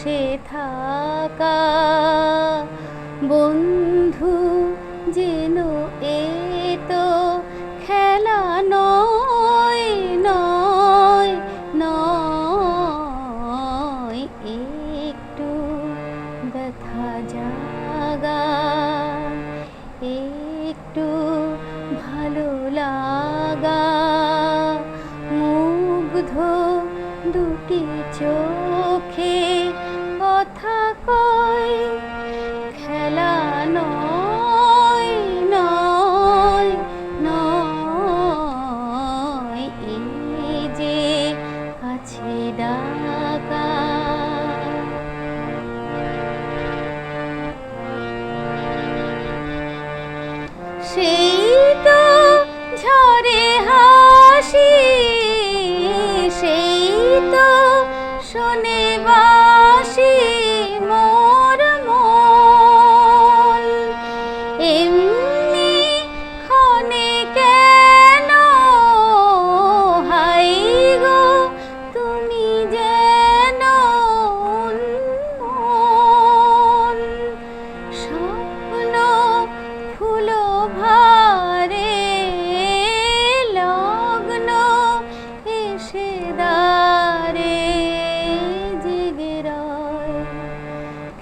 পাশে থাকা বন্ধু যেন এ তো খেলা নয় নয় নয়, একটু ব্যথা জাগা, একটু ভালো লাগা, মুগ্ধ দুটি চোখে কথা কয়, খেলা নয় নয় নয়, এই যে কাছে ডাকা। সেই তো ঝরে হাসি, সেই তো শোনে বাঁশি মোর মন, এমনি ক্ষণে কেন হাই গো তুমি যেন উন্মন, স্বপ্ন ফুলো ভারে লগ্ন এসে দাঁড়ে জেগে রয়,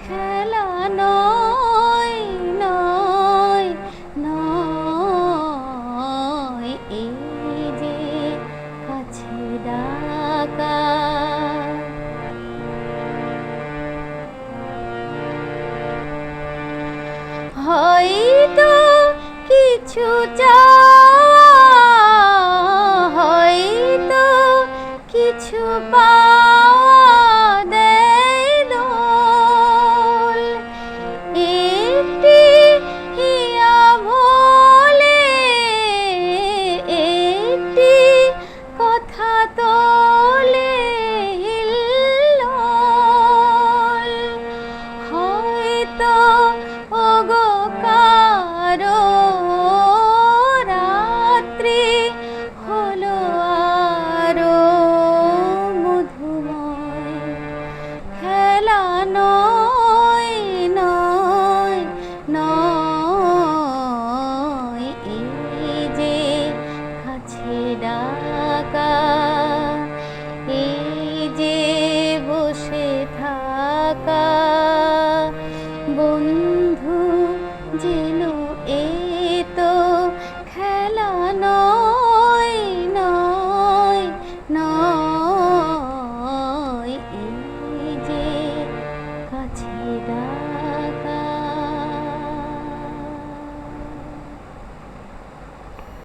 খেলা নয় নয় নয়, এই যে কাছে ডাকা। হয়তো কিছু চাওয়া, হয়তো কিছু পা